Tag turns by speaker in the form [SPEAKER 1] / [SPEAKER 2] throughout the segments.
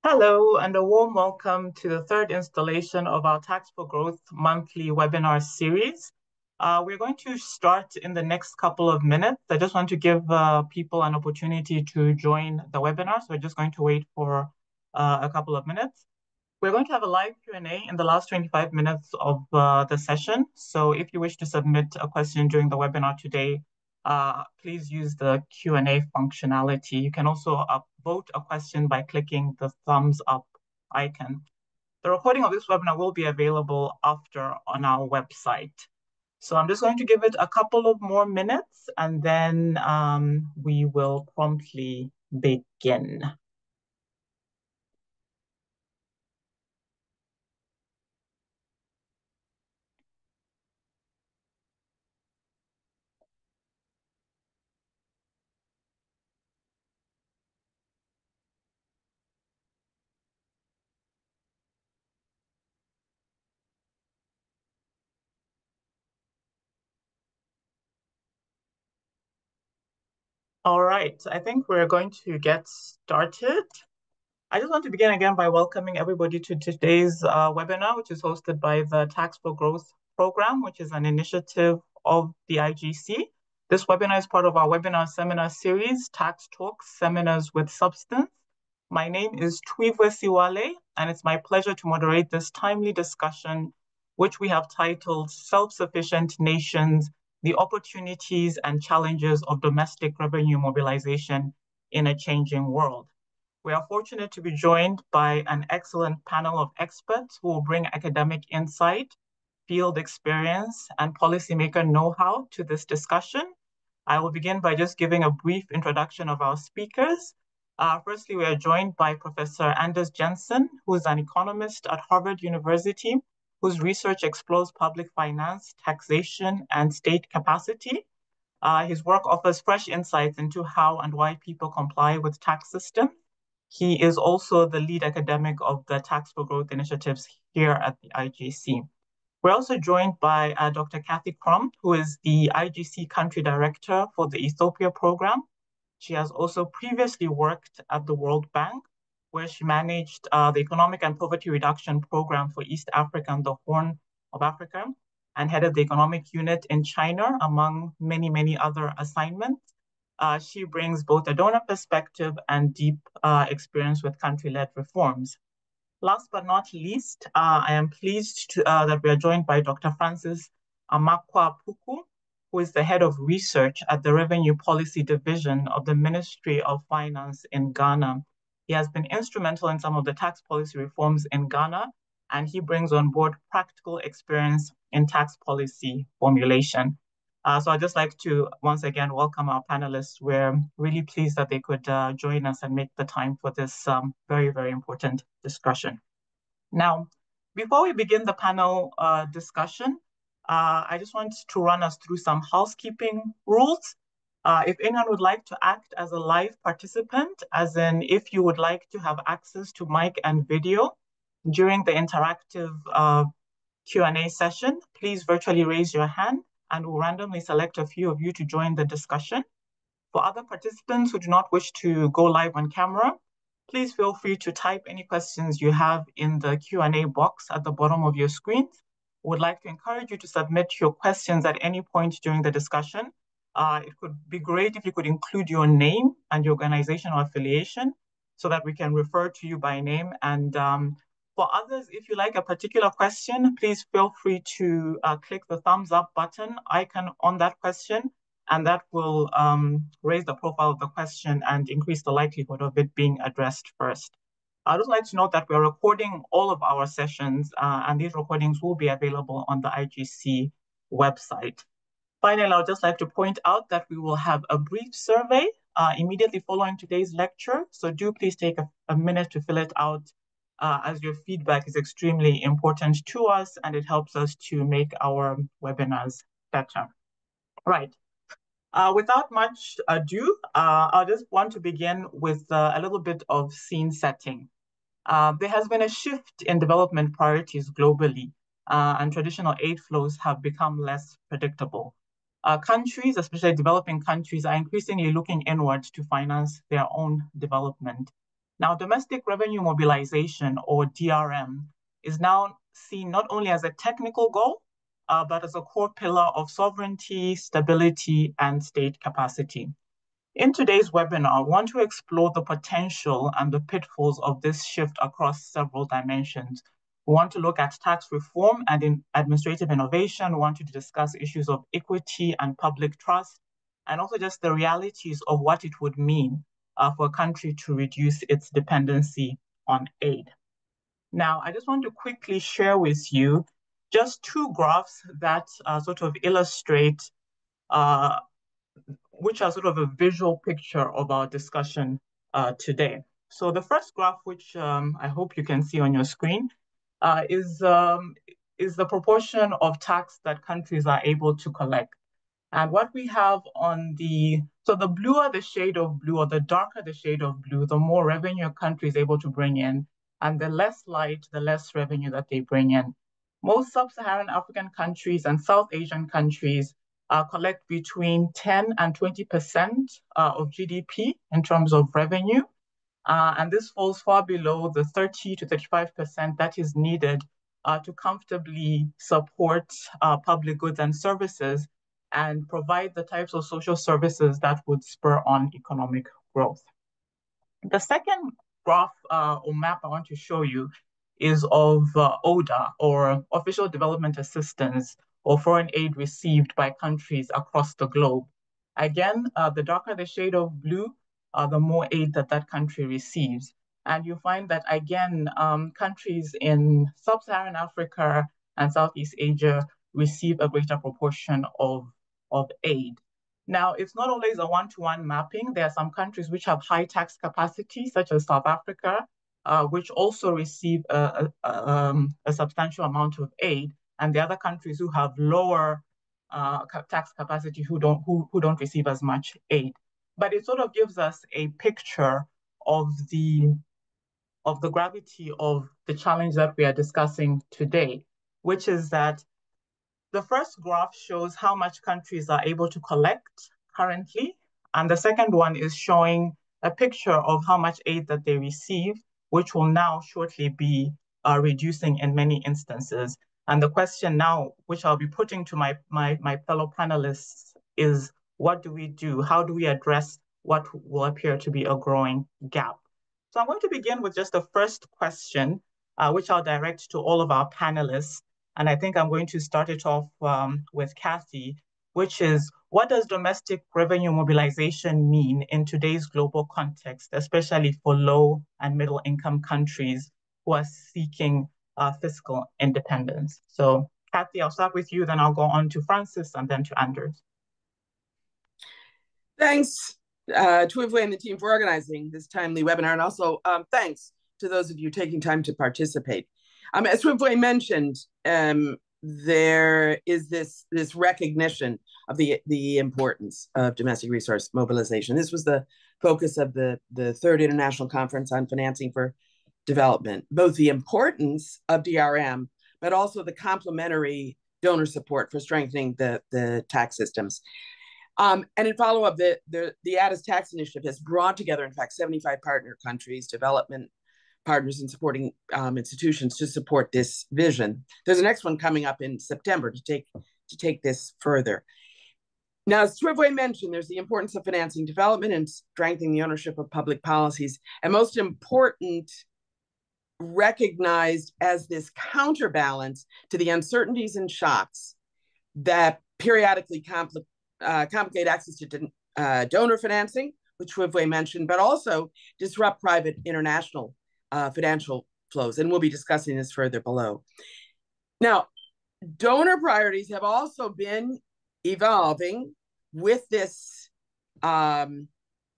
[SPEAKER 1] Hello, and a warm welcome to the third installation of our Tax for Growth monthly webinar series. We're going to start in the next couple of minutes. I just want to give people an opportunity to join the webinar, so we're just going to wait for a couple of minutes. We're going to have a live Q&A in the last 25 minutes of the session. So if you wish to submit a question during the webinar today, please use the Q&A functionality. You can also vote a question by clicking the thumbs up icon. The recording of this webinar will be available after on our website. So I'm just going to give it a couple of more minutes and then we will promptly begin. All right, I think we're going to get started. I just want to begin again by welcoming everybody to today's webinar, which is hosted by the Tax for Growth program, which is an initiative of the IGC. This webinar is part of our webinar seminar series, Tax Talks, Seminars with Substance. My name is Tuivwe Siwale, and it's my pleasure to moderate this timely discussion, which we have titled Self-Sufficient Nations, the Opportunities and Challenges of Domestic Revenue Mobilization in a Changing World. We are fortunate to be joined by an excellent panel of experts who will bring academic insight, field experience, and policymaker know-how to this discussion. I will begin by just giving a brief introduction of our speakers. Firstly, we are joined by Professor Anders Jensen, who is an economist at Harvard University, whose research explores public finance, taxation, and state capacity. His work offers fresh insights into how and why people comply with tax systems. He is also the lead academic of the Tax for Growth initiatives here at the IGC. We're also joined by Dr. Kathy Crum, who is the IGC Country Director for the Ethiopia program. She has also previously worked at the World Bank, where she managed the Economic and Poverty Reduction Program for East Africa and the Horn of Africa, and headed the economic unit in China, among many, many other assignments. She brings both a donor perspective and deep experience with country-led reforms. Last but not least, I am pleased that we are joined by Dr. Francis Amakwa Puku, who is the head of research at the Revenue Policy Division of the Ministry of Finance in Ghana. He has been instrumental in some of the tax policy reforms in Ghana, and he brings on board practical experience in tax policy formulation. So I'd just like to once again welcome our panelists. We're really pleased that they could join us and make the time for this very, very important discussion. Now, before we begin the panel discussion, I just want to run us through some housekeeping rules. If anyone would like to act as a live participant, as in if you would like to have access to mic and video during the interactive Q&A session, please virtually raise your hand and we'll randomly select a few of you to join the discussion. For other participants who do not wish to go live on camera, please feel free to type any questions you have in the Q&A box at the bottom of your screens. We would like to encourage you to submit your questions at any point during the discussion. It could be great if you could include your name and your organization or affiliation so that we can refer to you by name. And for others, if you like a particular question, please feel free to click the thumbs up button icon on that question, and that will raise the profile of the question and increase the likelihood of it being addressed first. I'd just like to note that we're recording all of our sessions, and these recordings will be available on the IGC website. Finally, I'd just like to point out that we will have a brief survey immediately following today's lecture, so do please take a minute to fill it out, as your feedback is extremely important to us and it helps us to make our webinars better. Right. Without much ado, I just want to begin with a little bit of scene setting. There has been a shift in development priorities globally, and traditional aid flows have become less predictable. Countries, especially developing countries, are increasingly looking inward to finance their own development. Now, domestic revenue mobilization, or DRM, is now seen not only as a technical goal, but as a core pillar of sovereignty, stability, and state capacity. In today's webinar, I want to explore the potential and the pitfalls of this shift across several dimensions. We want to look at tax reform and administrative innovation. We want to discuss issues of equity and public trust, and also just the realities of what it would mean for a country to reduce its dependency on aid. Now, I just want to quickly share with you just two graphs that sort of illustrate which are sort of a visual picture of our discussion today. So the first graph, which I hope you can see on your screen, is the proportion of tax that countries are able to collect. And what we have on so the bluer the shade of blue, or the darker the shade of blue, the more revenue a country is able to bring in, and the less light, the less revenue that they bring in. Most sub-Saharan African countries and South Asian countries collect between 10 and 20% of GDP in terms of revenue. And this falls far below the 30 to 35% that is needed to comfortably support public goods and services and provide the types of social services that would spur on economic growth. The second graph or map I want to show you is of ODA, or Official Development Assistance, or foreign aid received by countries across the globe. Again, the darker the shade of blue, the more aid that country receives. And you find that, again, countries in sub-Saharan Africa and Southeast Asia receive a greater proportion of aid. Now, it's not always a one-to-one mapping. There are some countries which have high tax capacity, such as South Africa, which also receive a substantial amount of aid, and the other countries who have lower tax capacity who don't receive as much aid. But it sort of gives us a picture of the gravity of the challenge that we are discussing today, which is that the first graph shows how much countries are able to collect currently, and the second one is showing a picture of how much aid that they receive, which will now shortly be reducing in many instances. And the question now, which I'll be putting to my fellow panelists, is what do we do? How do we address what will appear to be a growing gap? So I'm going to begin with just the first question, which I'll direct to all of our panelists. And I think I'm going to start it off with Kathy, which is, what does domestic revenue mobilization mean in today's global context, especially for low and middle income countries who are seeking fiscal independence? So Kathy, I'll start with you, then I'll go on to Francis and then to Anders.
[SPEAKER 2] Thanks to Ivwe and the team for organizing this timely webinar, and also thanks to those of you taking time to participate. As Ivwe mentioned, there is this recognition of the importance of domestic resource mobilization. This was the focus of the Third International Conference on Financing for Development, both the importance of DRM, but also the complementary donor support for strengthening the tax systems. And in follow-up, the ADIS tax initiative has brought together, in fact, 75 partner countries, development partners, and supporting institutions to support this vision. There's the next one coming up in September to take this further. Now, as Ivwe mentioned, there's the importance of financing development and strengthening the ownership of public policies, and most important, recognized as this counterbalance to the uncertainties and shocks that periodically complicate access to donor financing, which Ivwe mentioned, but also disrupt private international financial flows. And we'll be discussing this further below. Now, donor priorities have also been evolving with this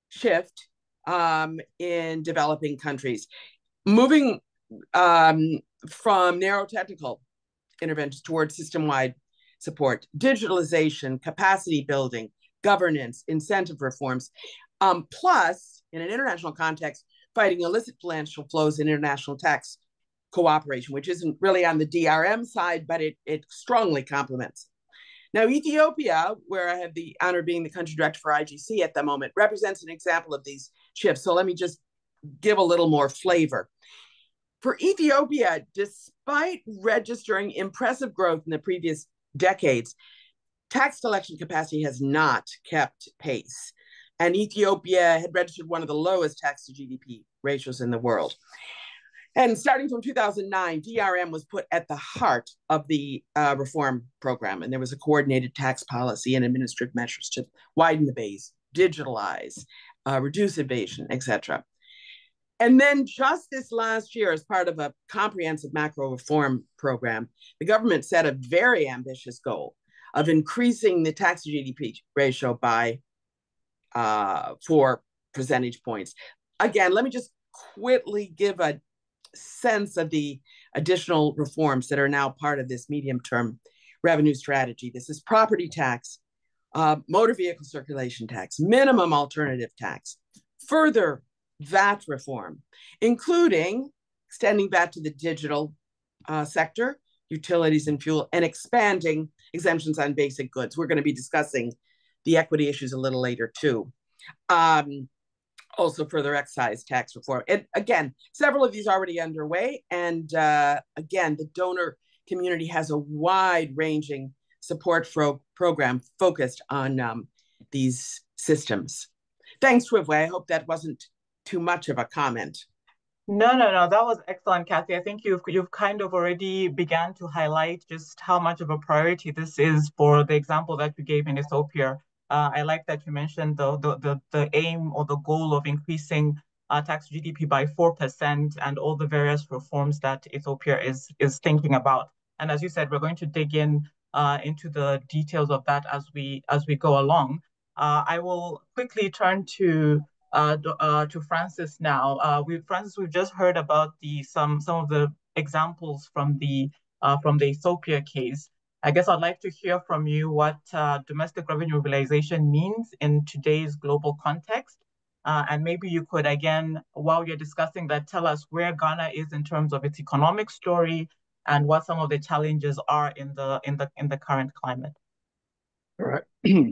[SPEAKER 2] shift in developing countries, moving from narrow technical interventions towards system-wide support, digitalization, capacity building, governance, incentive reforms, plus, in an international context, fighting illicit financial flows in international tax cooperation, which isn't really on the DRM side, but it strongly complements. Now, Ethiopia, where I have the honor of being the country director for IGC at the moment, represents an example of these shifts. So let me just give a little more flavor. For Ethiopia, despite registering impressive growth in the previous decades, tax collection capacity has not kept pace. And Ethiopia had registered one of the lowest tax to GDP ratios in the world. And starting from 2009, DRM was put at the heart of the reform program. And there was a coordinated tax policy and administrative measures to widen the base, digitalize, reduce evasion, etc. And then just this last year, as part of a comprehensive macro reform program, the government set a very ambitious goal of increasing the tax to GDP ratio by 4 percentage points. Again, let me just quickly give a sense of the additional reforms that are now part of this medium-term revenue strategy. This is property tax, motor vehicle circulation tax, minimum alternative tax, further VAT reform, including extending VAT to the digital sector, utilities and fuel, and expanding exemptions on basic goods. We're going to be discussing the equity issues a little later too. Also further excise tax reform. And again, several of these are already underway. And again, the donor community has a wide-ranging support program focused on these systems. Thanks, Rivwe. I hope that wasn't too much of a comment.
[SPEAKER 1] No. That was excellent, Kathy. I think you've kind of already began to highlight just how much of a priority this is for the example that you gave in Ethiopia. I like that you mentioned the aim or the goal of increasing tax GDP by 4% and all the various reforms that Ethiopia is thinking about. And as you said, we're going to dig in into the details of that as we go along. I will quickly turn to Francis now. Francis, we've just heard about some of the examples from the Ethiopia case. I guess I'd like to hear from you what domestic revenue mobilization means in today's global context. And maybe you could, again, while you're discussing that, tell us where Ghana is in terms of its economic story and what some of the challenges are in the current climate.
[SPEAKER 3] All right,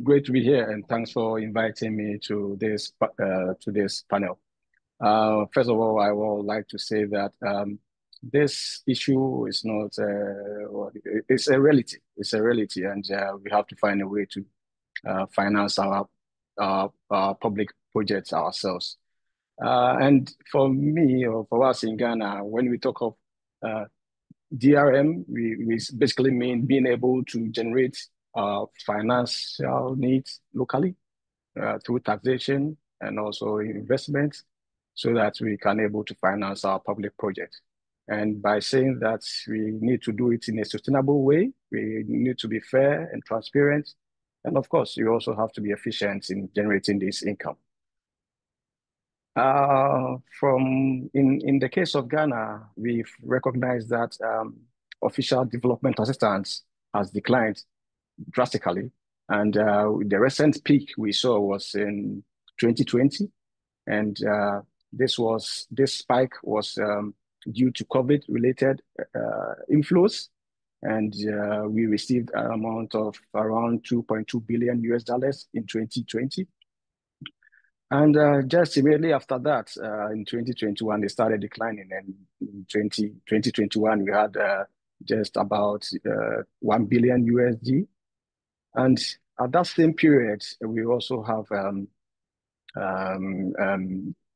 [SPEAKER 3] great to be here, and thanks for inviting me to this panel. First of all, I would like to say that this issue is not it's a reality. It's a reality, and we have to find a way to finance our public projects ourselves. And for me, or for us in Ghana, when we talk of DRM, we basically mean being able to generate financial needs locally through taxation and also investments, so that we can able to finance our public projects. And by saying that we need to do it in a sustainable way, we need to be fair and transparent. And of course, you also have to be efficient in generating this income. In the case of Ghana, we've recognized that official development assistance has declined drastically. And the recent peak we saw was in 2020. And this spike was due to COVID-related inflows. And we received an amount of around $2.2 billion in 2020. And just immediately after that, in 2021, they started declining. And in 2021, we had just about $1 billion. And at that same period, we also have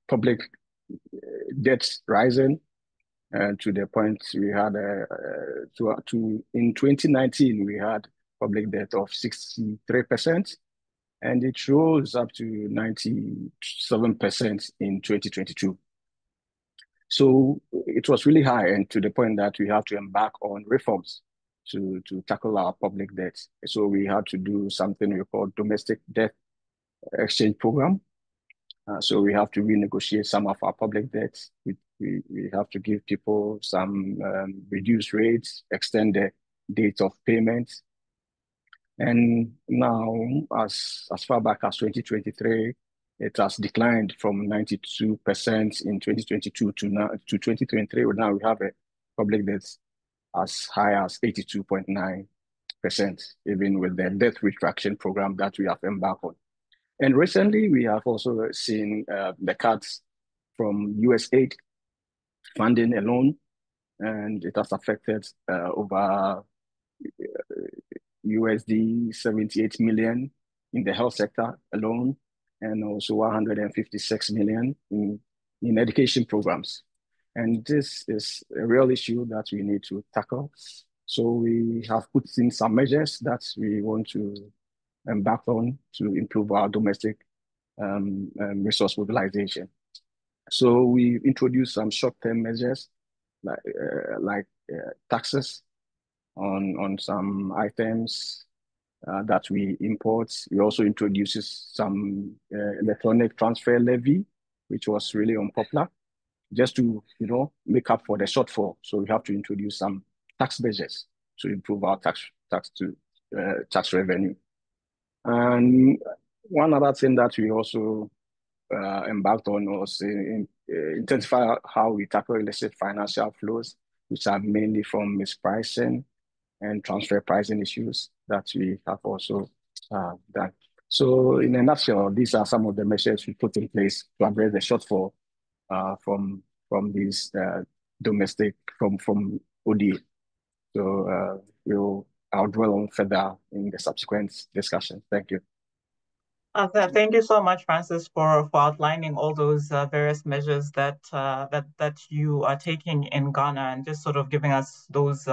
[SPEAKER 3] public debt rising to the point we had in 2019 we had public debt of 63%, and it rose up to 97% in 2022. So it was really high, and to the point that we have to embark on reforms to tackle our public debt. So we had to do something we call domestic debt exchange program. So we have to renegotiate some of our public debts. We have to give people some reduced rates, extend the date of payment. And now, as far back as 2023, it has declined from 92% in 2022 to 2023. Now we have a public debt as high as 82.9%, even with the debt retraction program that we have embarked on. And recently, we have also seen the cuts from US aid funding alone, and it has affected over USD 78 million in the health sector alone, and also 156 million in education programs. And this is a real issue that we need to tackle. So we have put in some measures that we want to embark on to improve our domestic resource mobilization. So we introduced some short-term measures like taxes on some items that we import. We also introduces some electronic transfer levy, which was really unpopular, just to make up for the shortfall. So we have to introduce some tax measures to improve our tax revenue. And one other thing that we also embarked on was intensify how we tackle illicit financial flows, which are mainly from mispricing and transfer pricing issues that we have also done. So in a nutshell, these are some of the measures we put in place to address the shortfall from these domestic from ODA. So I'll dwell on further in the subsequent discussion. Thank you.
[SPEAKER 1] Thank you so much, Francis, for outlining all those various measures that you are taking in Ghana and just sort of giving us those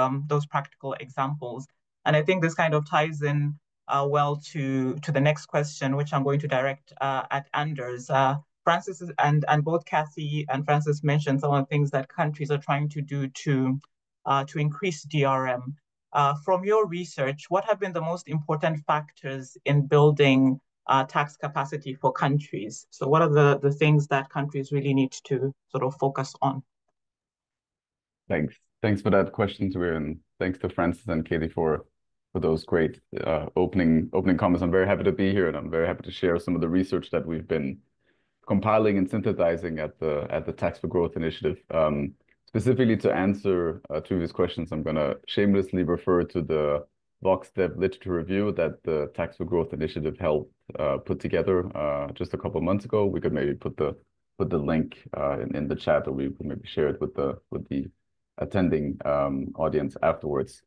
[SPEAKER 1] practical examples. And I think this kind of ties in well to the next question, which I'm going to direct at Anders. Francis and both Kathy and Francis mentioned some of the things that countries are trying to do to increase DRM. From your research, what have been the most important factors in building tax capacity for countries? So what are the things that countries really need to sort of focus on?
[SPEAKER 4] Thanks for that question, Tawir, and thanks to Francis and Katie for those great opening comments. I'm very happy to be here, and I'm very happy to share some of the research that we've been compiling and synthesizing at the Tax for Growth initiative. Specifically to answer two of his questions, I'm going to shamelessly refer to the VoxDev literature review that the Tax for Growth initiative helped put together just a couple of months ago. We could maybe put the link in the chat, or we could maybe share it with the attending audience afterwards.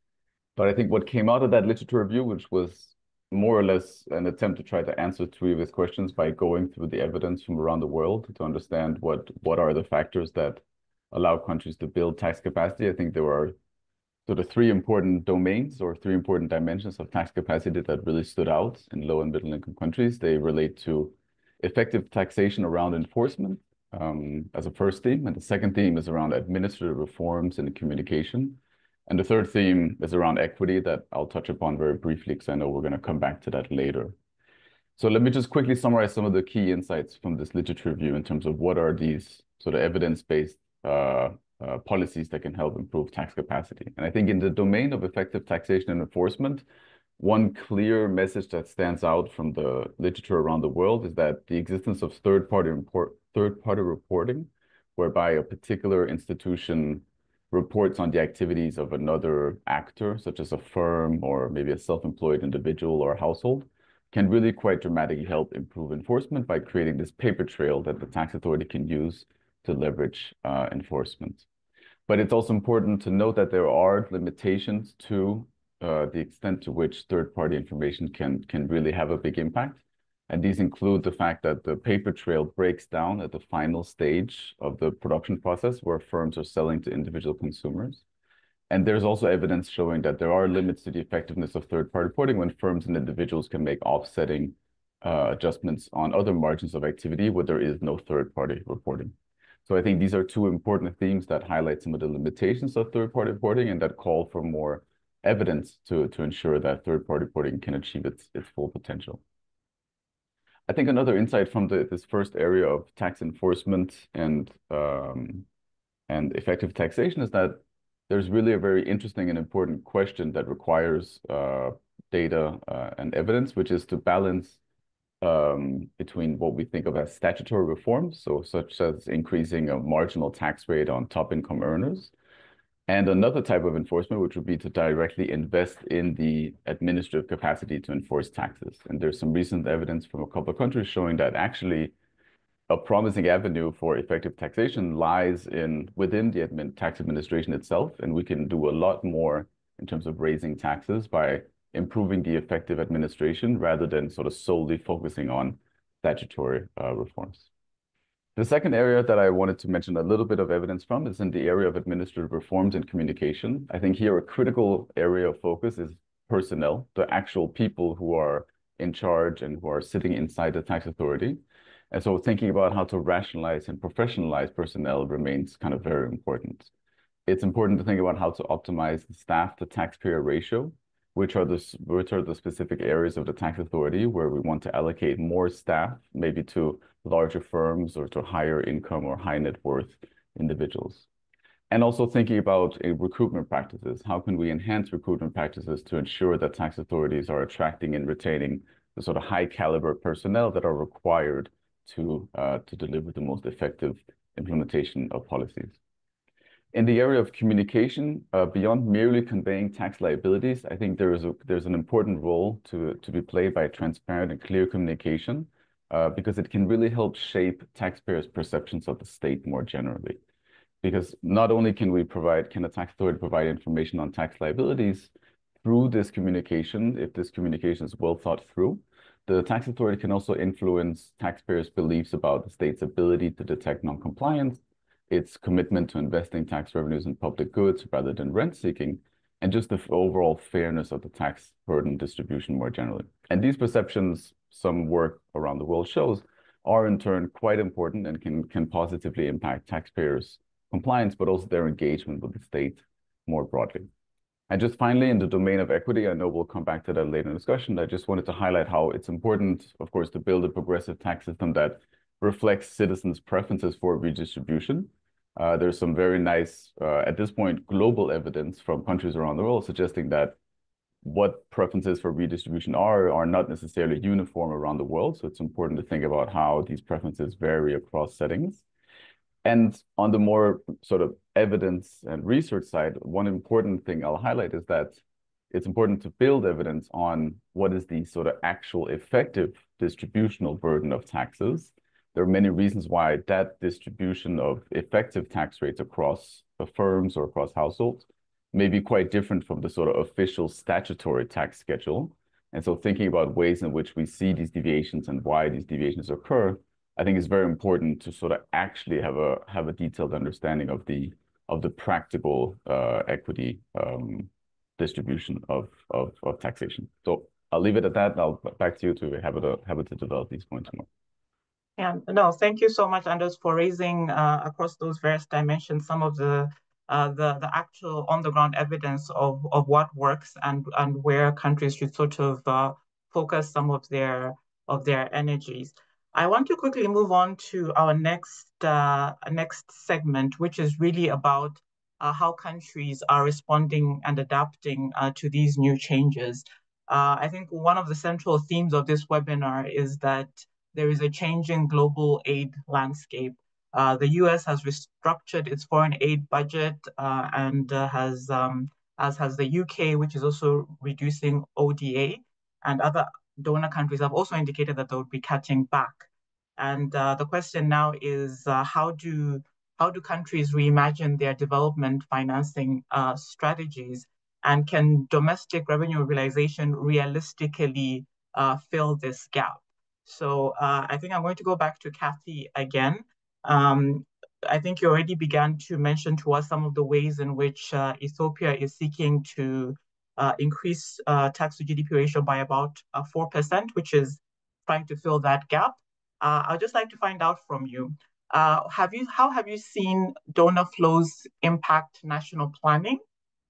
[SPEAKER 4] But I think what came out of that literature review, which was more or less an attempt to try to answer three of his questions by going through the evidence from around the world to understand what are the factors that allow countries to build tax capacity. I think there are sort of three important domains or three important dimensions of tax capacity that really stood out in low and middle income countries. They relate to effective taxation around enforcement as a first theme. And the second theme is around administrative reforms and communication. And the third theme is around equity that I'll touch upon very briefly because I know we're going to come back to that later. So let me just quickly summarize some of the key insights from this literature review in terms of what are these sort of evidence-based policies that can help improve tax capacity. And I think in the domain of effective taxation and enforcement, one clear message that stands out from the literature around the world is that the existence of third-party reporting, whereby a particular institution reports on the activities of another actor, such as a firm or maybe a self-employed individual or a household, can really quite dramatically help improve enforcement by creating this paper trail that the tax authority can use to leverage enforcement. But it's also important to note that there are limitations to the extent to which third-party information can really have a big impact. And these include the fact that the paper trail breaks down at the final stage of the production process where firms are selling to individual consumers. And there's also evidence showing that there are limits to the effectiveness of third-party reporting when firms and individuals can make offsetting adjustments on other margins of activity where there is no third-party reporting. So I think these are two important themes that highlight some of the limitations of third-party reporting and that call for more evidence to ensure that third-party reporting can achieve its full potential. I think another insight from this first area of tax enforcement and effective taxation is that there's really a very interesting and important question that requires data and evidence, which is to balance between what we think of as statutory reforms, so such as increasing a marginal tax rate on top income earners, and another type of enforcement, which would be to directly invest in the administrative capacity to enforce taxes. And there's some recent evidence from a couple of countries showing that actually a promising avenue for effective taxation lies within the tax administration itself, and we can do a lot more in terms of raising taxes by improving the effective administration rather than sort of solely focusing on statutory reforms. The second area that I wanted to mention a little bit of evidence from is in the area of administrative reforms and communication. I think here a critical area of focus is personnel, the actual people who are in charge and who are sitting inside the tax authority. And so thinking about how to rationalize and professionalize personnel remains kind of very important. It's important to think about how to optimize the staff to taxpayer ratio, which are the specific areas of the tax authority where we want to allocate more staff, maybe to larger firms or to higher income or high net worth individuals. And also thinking about recruitment practices. How can we enhance recruitment practices to ensure that tax authorities are attracting and retaining the sort of high caliber personnel that are required to deliver the most effective implementation of policies. In the area of communication, beyond merely conveying tax liabilities, I think there's an important role to be played by transparent and clear communication, because it can really help shape taxpayers' perceptions of the state more generally. Because not only can a tax authority provide information on tax liabilities through this communication, if this communication is well thought through, the tax authority can also influence taxpayers' beliefs about the state's ability to detect non-compliance, its commitment to investing tax revenues in public goods rather than rent seeking, and just the overall fairness of the tax burden distribution more generally. And these perceptions, some work around the world shows, are in turn quite important and can positively impact taxpayers' compliance, but also their engagement with the state more broadly. And just finally, in the domain of equity, I know we'll come back to that later in the discussion. I just wanted to highlight how it's important, of course, to build a progressive tax system that reflects citizens' preferences for redistribution. There's some very nice, at this point, global evidence from countries around the world suggesting that what preferences for redistribution are not necessarily uniform around the world. So it's important to think about how these preferences vary across settings. And on the more sort of evidence and research side, one important thing I'll highlight is that it's important to build evidence on what is the sort of actual effective distributional burden of taxes. There are many reasons why that distribution of effective tax rates across firms or across households may be quite different from the sort of official statutory tax schedule. And so thinking about ways in which we see these deviations and why these deviations occur, I think it's very important to sort of actually have a detailed understanding of the practical equity distribution of taxation. So I'll leave it at that. I'll back to you to have it to develop these points more.
[SPEAKER 1] Yeah, no, thank you so much, Anders, for raising across those various dimensions some of the actual on the ground evidence of what works and where countries should sort of focus some of their energies. I want to quickly move on to our next segment, which is really about how countries are responding and adapting to these new changes. I think one of the central themes of this webinar is that there is a changing global aid landscape. The US has restructured its foreign aid budget and as has the UK, which is also reducing ODA, and other donor countries have also indicated that they would be cutting back. And the question now is how do countries reimagine their development financing strategies, and can domestic revenue mobilization realistically fill this gap? So I think I'm going to go back to Kathy again. I think you already began to mention to us some of the ways in which Ethiopia is seeking to increase tax to GDP ratio by about 4%, which is trying to fill that gap. I'd just like to find out from you, how have you seen donor flows impact national planning?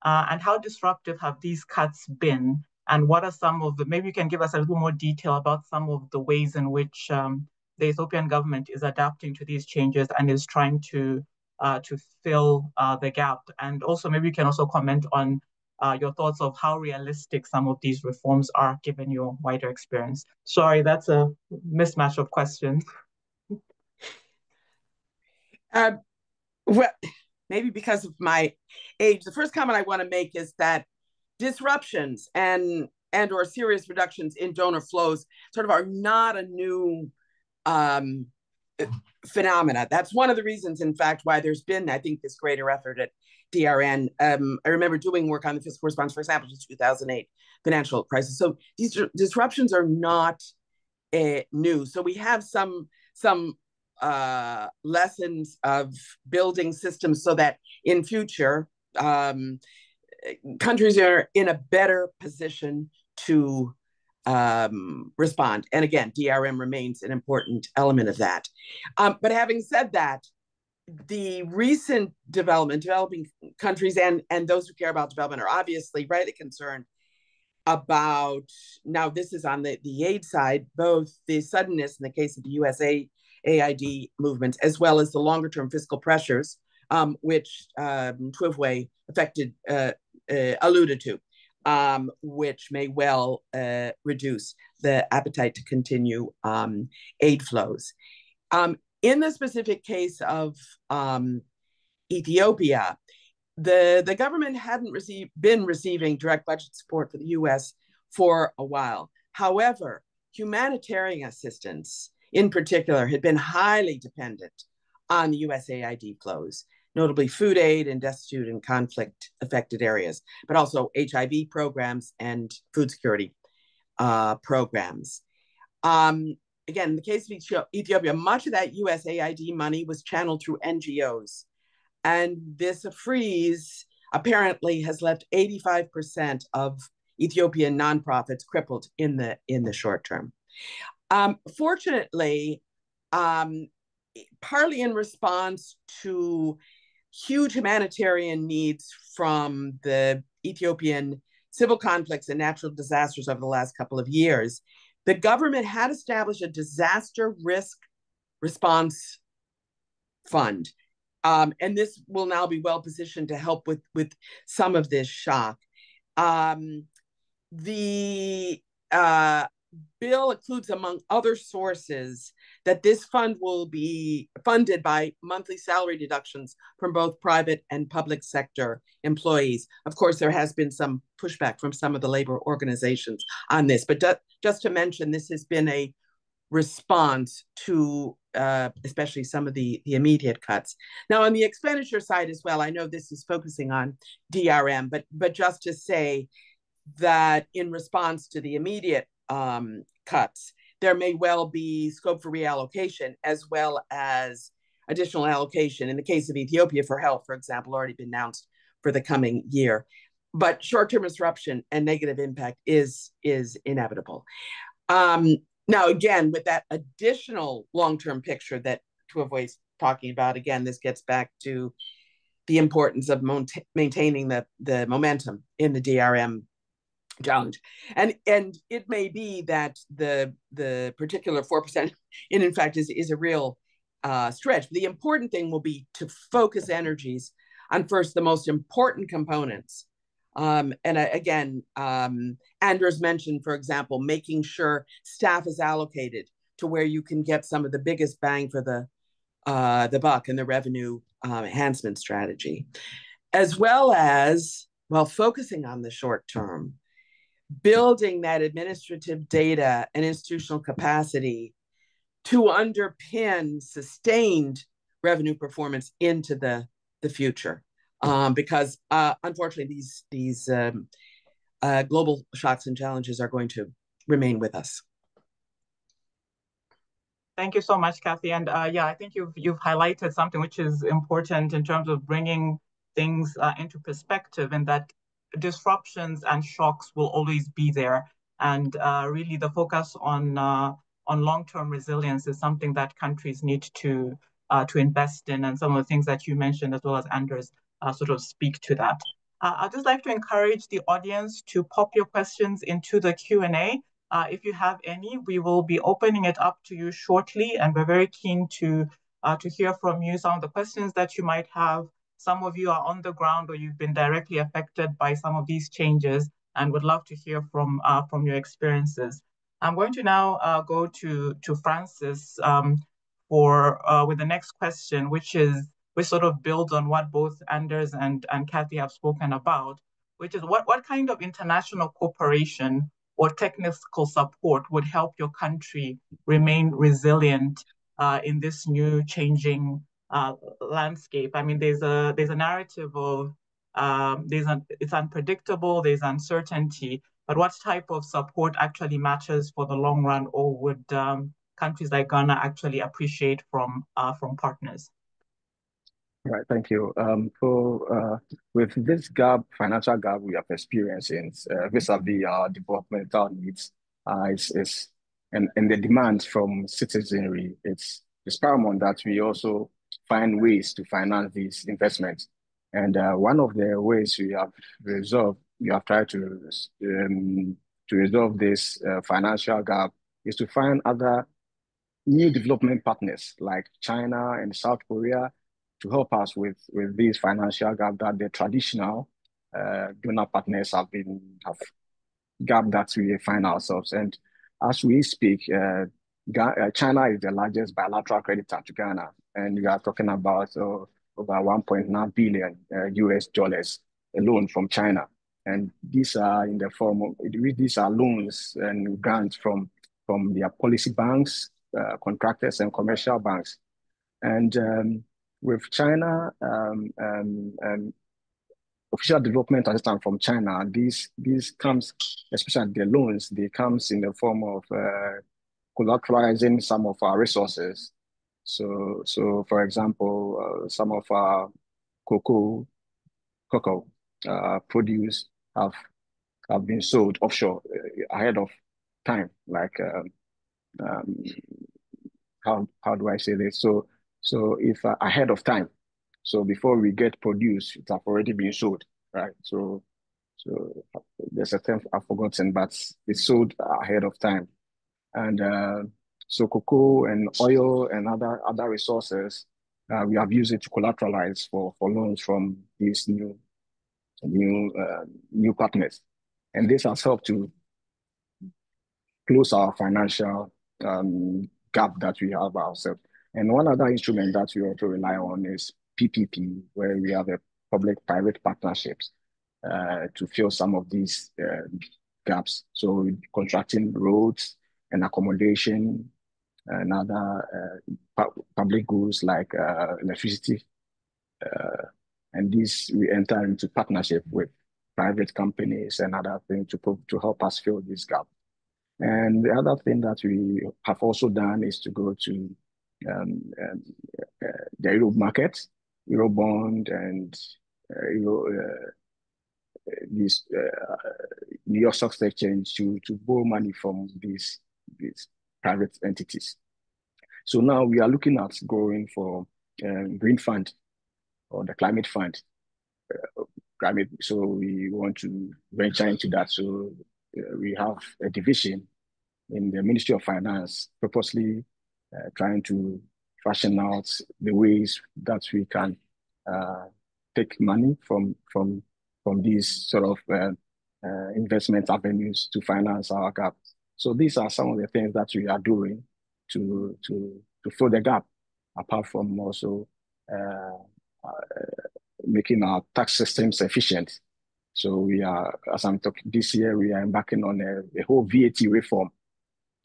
[SPEAKER 1] And how disruptive have these cuts been? And what are some of maybe you can give us a little more detail about some of the ways in which the Ethiopian government is adapting to these changes and is trying to fill the gap. And also maybe you can also comment on your thoughts of how realistic some of these reforms are given your wider experience. Sorry, that's a mismatch of questions.
[SPEAKER 2] Well, maybe because of my age, the first comment I want to make is that disruptions and or serious reductions in donor flows sort of are not a new phenomena. That's one of the reasons, in fact, why there's been, I think, this greater effort at DRN. I remember doing work on the fiscal response, for example, to 2008 financial crisis. So these disruptions are not new. So we have some lessons of building systems so that in future countries are in a better position to respond. And again, DRM remains an important element of that. But having said that, the recent developing countries and those who care about development are obviously rightly concerned about, now this is on the aid side, both the suddenness in the case of the USA AID movements, as well as the longer term fiscal pressures, which Twivwe alluded to, which may well reduce the appetite to continue aid flows. In the specific case of Ethiopia, the government hadn't been receiving direct budget support for the US for a while. However, humanitarian assistance in particular had been highly dependent on the USAID flows, notably food aid in destitute and conflict affected areas, but also HIV programs and food security programs. Again, in the case of Ethiopia, much of that USAID money was channeled through NGOs. And this freeze apparently has left 85% of Ethiopian nonprofits crippled in the short term. Fortunately, partly in response to huge humanitarian needs from the Ethiopian civil conflicts and natural disasters over the last couple of years, the government had established a disaster risk response fund. And this will now be well positioned to help with some of this shock. The bill includes, among other sources, that this fund will be funded by monthly salary deductions from both private and public sector employees. Of course, there has been some pushback from some of the labor organizations on this, but just to mention, this has been a response to especially some of the immediate cuts. Now, on the expenditure side as well, I know this is focusing on DRM, but just to say that in response to the immediate cuts, there may well be scope for reallocation as well as additional allocation. In the case of Ethiopia for health, for example, already been announced for the coming year. But short-term disruption and negative impact is inevitable. Now, again, with that additional long-term picture that Twivwe is talking about, again, this gets back to the importance of maintaining the momentum in the DRM challenge. And it may be that the particular 4% in fact is a real stretch. But the important thing will be to focus energies on first the most important components. And again, Anders mentioned, for example, making sure staff is allocated to where you can get some of the biggest bang for the buck and the revenue enhancement strategy, as well as, while focusing on the short term, building that administrative data and institutional capacity to underpin sustained revenue performance into the future. Because unfortunately, these global shocks and challenges are going to remain with us.
[SPEAKER 1] Thank you so much, Kathy. And yeah, I think you've highlighted something which is important in terms of bringing things into perspective, and that disruptions and shocks will always be there. And really, the focus on long-term resilience is something that countries need to invest in, and some of the things that you mentioned, as well as Anders, sort of speak to that. I'd just like to encourage the audience to pop your questions into the Q&A. If you have any, we will be opening it up to you shortly, and we're very keen to hear from you some of the questions that you might have. Some of you are on the ground, or you've been directly affected by some of these changes, and would love to hear from your experiences. I'm going to now go to Francis with the next question, which sort of builds on what both Anders and Kathy have spoken about, which is what kind of international cooperation or technical support would help your country remain resilient in this new changing landscape? I mean, there's a narrative of it's unpredictable, there's uncertainty, but what type of support actually matters for the long run, or would countries like Ghana actually appreciate from partners?
[SPEAKER 3] Right, thank you. With this gap, financial gap we have experiencing vis-a-vis our developmental needs, is and the demands from citizenry, it's paramount that we also find ways to finance these investments. And one of the ways we have tried to resolve this financial gap is to find other new development partners like China and South Korea to help us with these financial gap that the traditional donor partners have gap that we find ourselves. And as we speak, China is the largest bilateral creditor to Ghana, and we are talking about over 1.9 billion US dollars alone from China. And these are in the form of these are loans and grants from their policy banks, contractors, and commercial banks. And with China, official development assistance from China, these comes, especially the loans, they comes in the form of collateralizing some of our resources. So for example, some of our cocoa produce have been sold offshore ahead of time. Like um, how do I say this? So if ahead of time, so before we get produce, it have already been sold, right? So there's a term I've forgotten, but it's sold ahead of time. And so cocoa and oil and other resources, we have used it to collateralize for loans from these new partners, and this has helped to close our financial gap that we have ourselves. And one other instrument that we also rely on is PPP, where we have a public-private partnerships to fill some of these gaps. So contracting roads and accommodation and other public goods like electricity. And these we enter into partnership with private companies and other things to help us fill this gap. And the other thing that we have also done is to go to um, um, the Euro market, Euro bond, and Euro, this New York Stock Exchange to borrow money from these private entities. So now we are looking at going for green fund or the climate fund. Climate. So we want to venture into that. So we have a division in the Ministry of Finance, purposely trying to fashion out the ways that we can take money from these sort of investment avenues to finance our gap. So these are some of the things that we are doing to fill the gap, apart from also making our tax systems efficient. So we are, as I'm talking this year, we are embarking on a whole VAT reform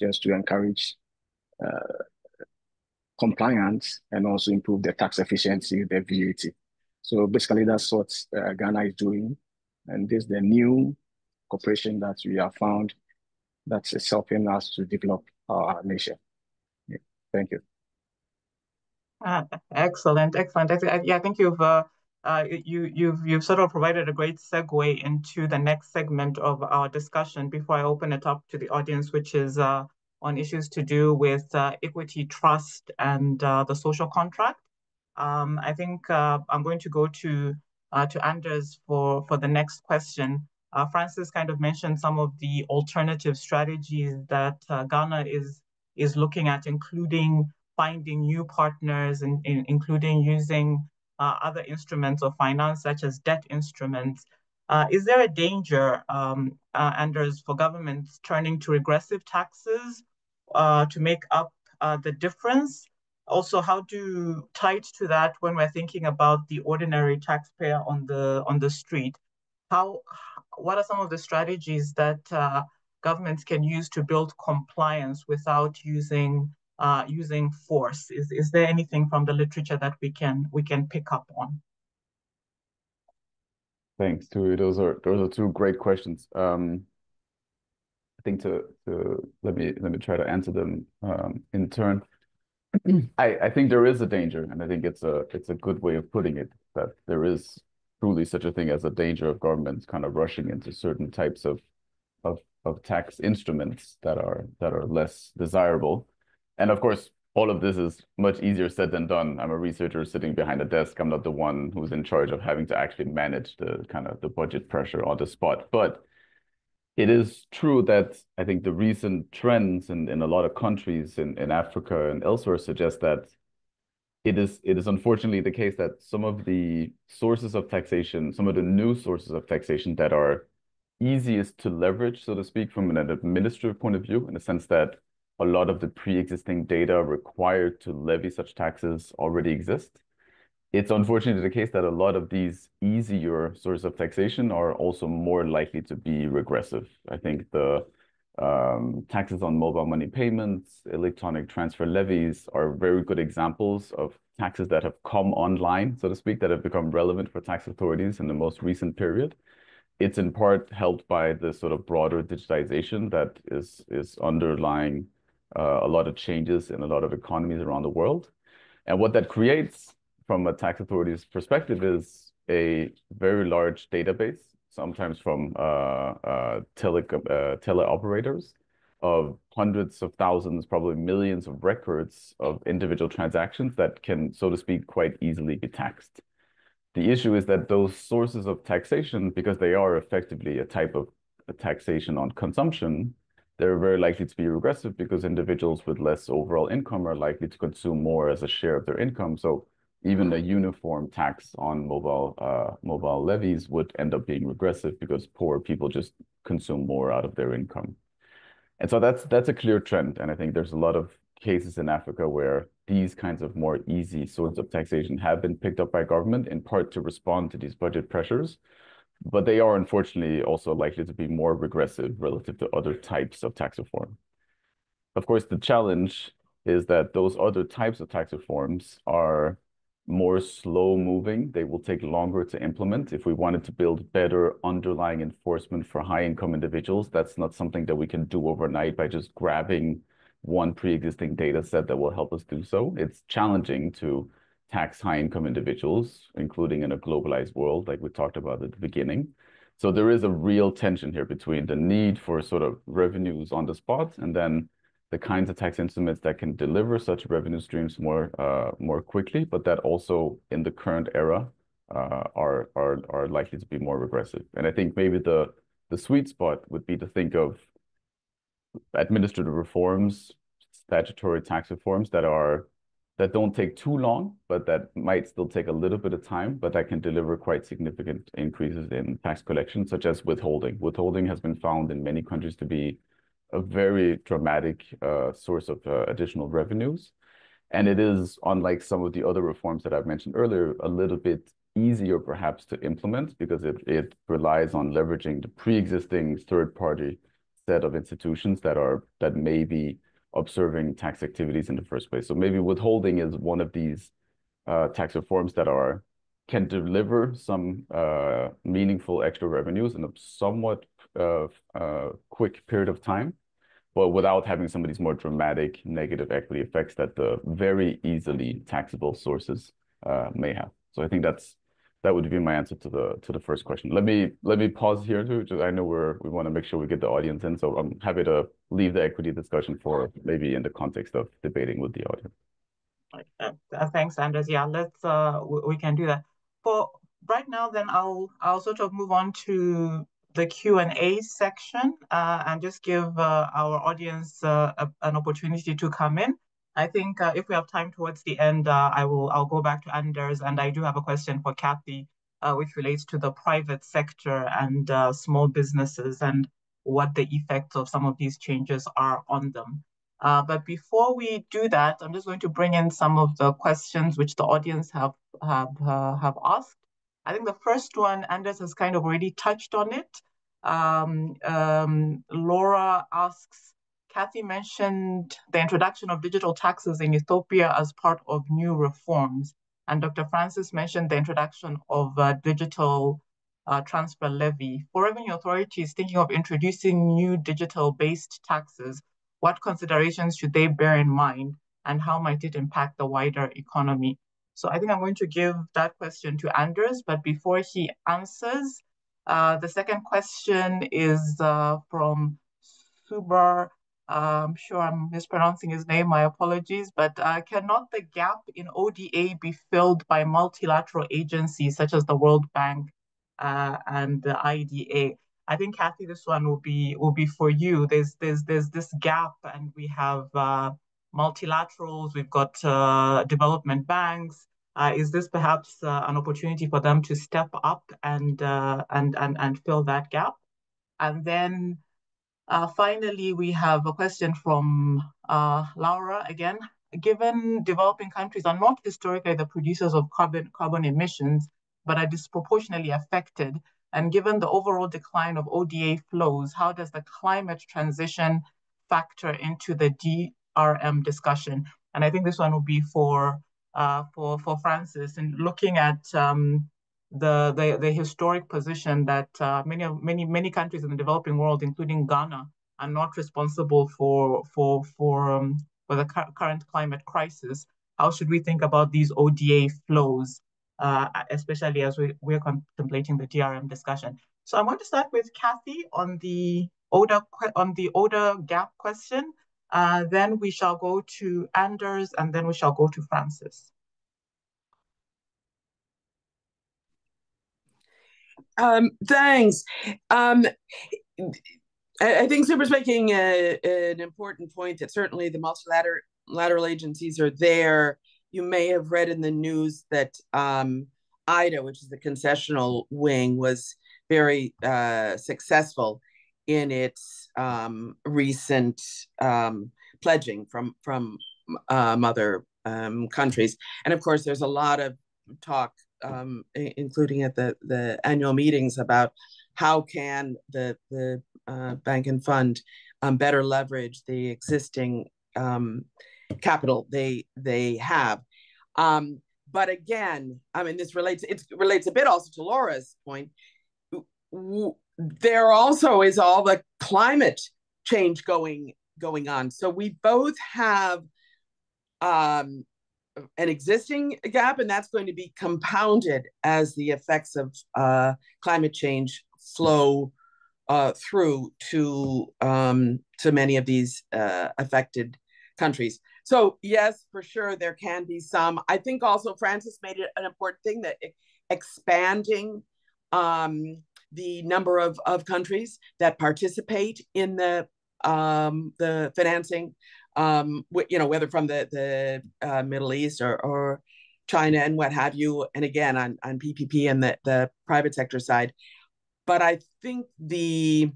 [SPEAKER 3] just to encourage compliance and also improve the tax efficiency of the VAT. So basically, that's what Ghana is doing. And this is the new cooperation that we have found that is helping us to develop our nation. Yeah. Thank you.
[SPEAKER 1] Excellent, excellent. Yeah, I think you've sort of provided a great segue into the next segment of our discussion before I open it up to the audience, which is on issues to do with equity, trust, and the social contract. I think I'm going to go to Anders for the next question. Francis kind of mentioned some of the alternative strategies that Ghana is looking at, including finding new partners and including using other instruments of finance, such as debt instruments. Is there a danger, Anders, for governments turning to regressive taxes to make up the difference? Also, how do tied to that when we're thinking about the ordinary taxpayer on the street? What are some of the strategies that governments can use to build compliance without using using force? Is there anything from the literature that we can pick up on?
[SPEAKER 4] Thanks, Tui. Those are two great questions. I think to let me try to answer them in turn. I think there is a danger, and I think it's a good way of putting it, that there is truly such a thing as a danger of governments kind of rushing into certain types of tax instruments that are less desirable. And of course, all of this is much easier said than done. I'm a researcher sitting behind a desk. I'm not the one who's in charge of having to actually manage the kind of the budget pressure on the spot. But it is true that I think the recent trends in a lot of countries in Africa and elsewhere suggest that it is unfortunately the case that some of the sources of taxation, some of the new sources of taxation that are easiest to leverage, so to speak, from an administrative point of view, in the sense that a lot of the pre-existing data required to levy such taxes already exist. It's unfortunately the case that a lot of these easier sources of taxation are also more likely to be regressive. I think the taxes on mobile money payments, electronic transfer levies are very good examples of taxes that have come online, so to speak, that have become relevant for tax authorities in the most recent period. It's in part helped by the sort of broader digitization that is underlying a lot of changes in a lot of economies around the world. And what that creates from a tax authority's perspective is a very large database, sometimes from teleoperators, of hundreds of thousands, probably millions of records of individual transactions that can, so to speak, quite easily be taxed. The issue is that those sources of taxation, because they are effectively a type of a taxation on consumption, they're very likely to be regressive because individuals with less overall income are likely to consume more as a share of their income. So even a uniform tax on mobile levies would end up being regressive because poor people just consume more out of their income. And so that's a clear trend. And I think there's a lot of cases in Africa where these kinds of more easy sorts of taxation have been picked up by government, in part to respond to these budget pressures. But they are unfortunately also likely to be more regressive relative to other types of tax reform. Of course, the challenge is that those other types of tax reforms are more slow moving. They will take longer to implement. If we wanted to build better underlying enforcement for high income individuals, that's not something that we can do overnight by just grabbing one pre-existing data set that will help us do so. It's challenging to tax high income individuals, including in a globalized world, like we talked about at the beginning. So there is a real tension here between the need for sort of revenues on the spot and then the kinds of tax instruments that can deliver such revenue streams more quickly, but that also in the current era are likely to be more regressive. And I think maybe the sweet spot would be to think of administrative reforms, statutory tax reforms that don't take too long, but that might still take a little bit of time, but that can deliver quite significant increases in tax collection, such as withholding. Withholding has been found in many countries to be a very dramatic source of additional revenues. And it is, unlike some of the other reforms that I've mentioned earlier, a little bit easier perhaps to implement because it relies on leveraging the pre-existing third-party set of institutions that may be observing tax activities in the first place. So maybe withholding is one of these tax reforms that can deliver some meaningful extra revenues in a somewhat quick period of time, but without having some of these more dramatic negative equity effects that the very easily taxable sources may have. So I think that would be my answer to the first question. Let me pause here too. Just, I know we want to make sure we get the audience in, so I'm happy to leave the equity discussion for maybe in the context of debating with the audience.
[SPEAKER 1] Thanks, Anders. Yeah, we can do that. For right now, then I'll sort of move on to the Q&A section and just give our audience an opportunity to come in. I think if we have time towards the end, I'll go back to Anders, and I do have a question for Kathy, which relates to the private sector and small businesses and what the effects of some of these changes are on them. But before we do that, I'm just going to bring in some of the questions which the audience have asked. I think the first one, Anders has kind of already touched on it. Laura asks, Kathy mentioned the introduction of digital taxes in Ethiopia as part of new reforms. And Dr. Francis mentioned the introduction of digital transfer levy. For revenue authorities thinking of introducing new digital-based taxes, what considerations should they bear in mind, and how might it impact the wider economy? So I think I'm going to give that question to Anders, but before he answers, the second question is from Subar. I'm sure I'm mispronouncing his name, my apologies, but cannot the gap in ODA be filled by multilateral agencies such as the World Bank and the IDA? I think, Kathy, this one will be for you. There's this gap, and we have multilaterals, we've got development banks. Is this perhaps an opportunity for them to step up and fill that gap? And then finally, we have a question from Laura again. Given developing countries are not historically the producers of carbon emissions, but are disproportionately affected, and given the overall decline of ODA flows, how does the climate transition factor into the DRM discussion? And I think this one will be for Francis, in looking at the historic position that many countries in the developing world, including Ghana, are not responsible for the current climate crisis. How should we think about these ODA flows, especially as we're contemplating the DRM discussion? So I'm going to start with Kathy on the ODA gap question. Then we shall go to Anders, and then we shall go to Francis.
[SPEAKER 2] Thanks. I think Super's making an important point that certainly the multilateral agencies are there. You may have read in the news that IDA, which is the concessional wing, was very successful in its recent pledging from other countries. And of course, there's a lot of talk, including at the annual meetings, about how can the bank and fund better leverage the existing capital they have. But again, I mean, it relates a bit also to Laura's point. There also is all the climate change going on. So we both have an existing gap, and that's going to be compounded as the effects of climate change flow through to many of these affected countries. So yes, for sure, there can be some. I think also Francis made it an important thing that expanding the number of countries that participate in the financing, whether from the Middle East or China and what have you, and again on PPP and the private sector side. But I think the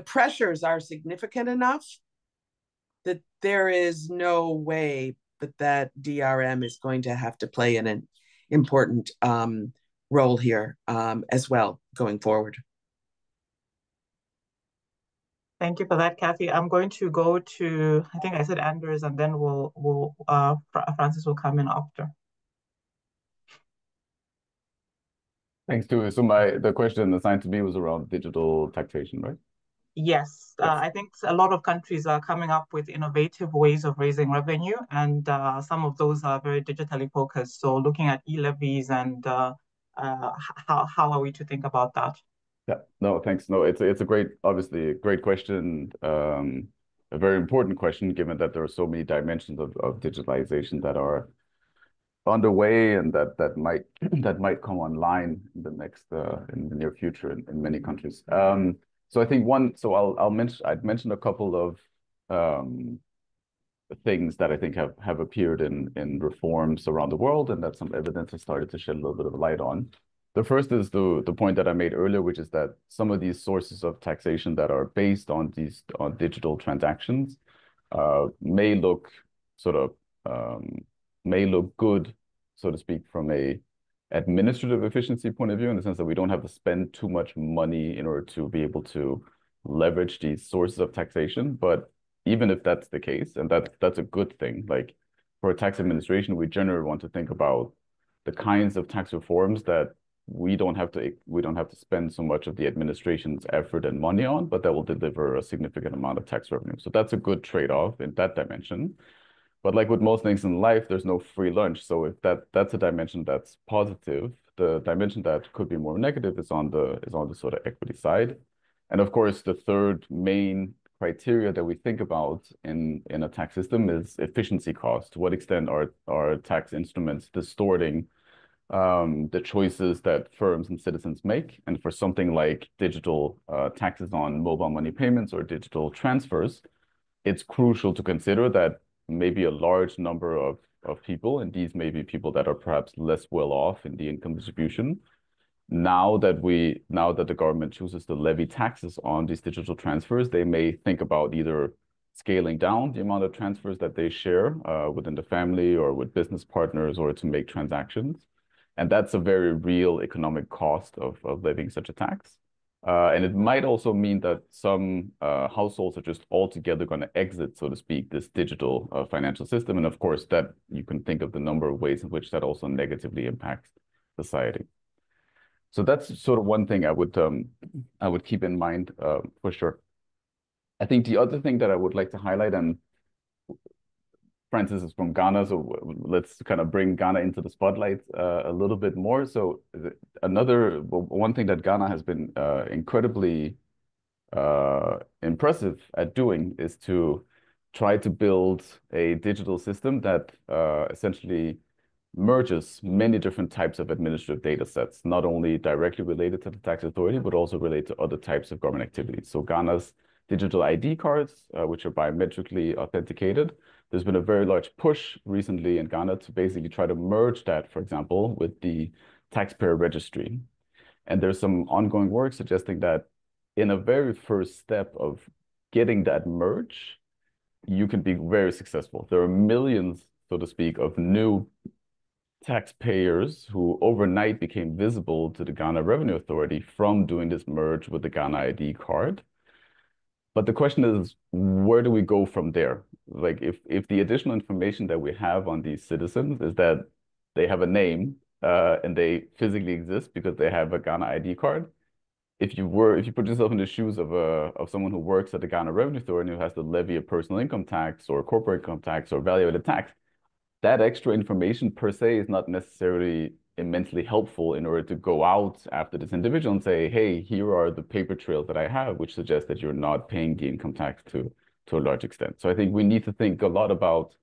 [SPEAKER 2] pressures are significant enough that there is no way that DRM is going to have to play an important role here as well going forward.
[SPEAKER 1] Thank you for that, Kathy. I'm going to go to, I think I said Anders, and then Francis will come in after.
[SPEAKER 4] Thanks, too. So the question assigned to me was around digital taxation, right?
[SPEAKER 1] Yes, I think a lot of countries are coming up with innovative ways of raising revenue, and some of those are very digitally focused. So looking at e-levies and how are we to think about that?
[SPEAKER 4] Yeah, no, thanks. No, it's a obviously a great question, a very important question, given that there are so many dimensions of digitalization that are underway and that might come online in the near future in many countries. So I think I'd mention a couple of things that I think have appeared in reforms around the world, and that some evidence has started to shed a little bit of light on. The first is the point that I made earlier, which is that some of these sources of taxation that are based on digital transactions may look good, so to speak, from a administrative efficiency point of view, in the sense that we don't have to spend too much money in order to be able to leverage these sources of taxation. But even if that's the case, and that's a good thing, like for a tax administration, we generally want to think about the kinds of tax reforms that we don't have to spend so much of the administration's effort and money on, but that will deliver a significant amount of tax revenue. So that's a good trade-off in that dimension. But like with most things in life, there's no free lunch. So if that's a dimension that's positive, the dimension that could be more negative is on the sort of equity side. And of course, the third main criteria that we think about in a tax system is efficiency cost. To what extent are tax instruments distorting the choices that firms and citizens make? And for something like digital taxes on mobile money payments or digital transfers, it's crucial to consider that maybe a large number of people, and these may be people that are perhaps less well off in the income distribution, now that the government chooses to levy taxes on these digital transfers, they may think about either scaling down the amount of transfers that they share within the family or with business partners or to make transactions. And that's a very real economic cost of levying such a tax. And it might also mean that some households are just altogether going to exit, so to speak, this digital financial system. And of course, that you can think of the number of ways in which that also negatively impacts society. So that's sort of one thing I would keep in mind for sure. I think the other thing that I would like to highlight, and Francis is from Ghana, so let's kind of bring Ghana into the spotlight a little bit more. So one thing that Ghana has been incredibly impressive at doing is to try to build a digital system that essentially merges many different types of administrative data sets, not only directly related to the tax authority, but also related to other types of government activities. So Ghana's digital ID cards, which are biometrically authenticated, there's been a very large push recently in Ghana to basically try to merge that, for example, with the taxpayer registry. And there's some ongoing work suggesting that in a very first step of getting that merge, you can be very successful. There are millions, so to speak, of new taxpayers who overnight became visible to the Ghana Revenue Authority from doing this merge with the Ghana ID card. But the question is, where do we go from there? Like if the additional information that we have on these citizens is that they have a name and they physically exist because they have a Ghana ID card, if you put yourself in the shoes of someone who works at the Ghana Revenue Authority who has to levy a personal income tax or corporate income tax or value-added tax, that extra information per se is not necessarily immensely helpful in order to go out after this individual and say, hey, here are the paper trails that I have, which suggest that you're not paying the income tax to a large extent. So I think we need to think a lot about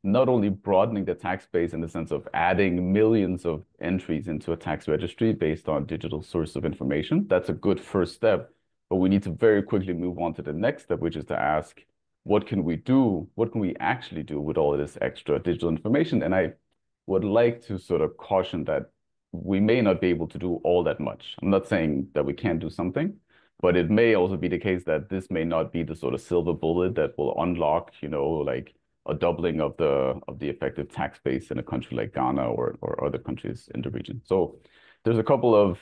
[SPEAKER 4] not only broadening the tax base in the sense of adding millions of entries into a tax registry based on digital source of information. That's a good first step, but we need to very quickly move on to the next step, which is to ask, what can we do? What can we actually do with all of this extra digital information? And I would like to sort of caution that we may not be able to do all that much. I'm not saying that we can't do something, but it may also be the case that this may not be the sort of silver bullet that will unlock, like a doubling of the effective tax base in a country like Ghana or other countries in the region. So there's a couple of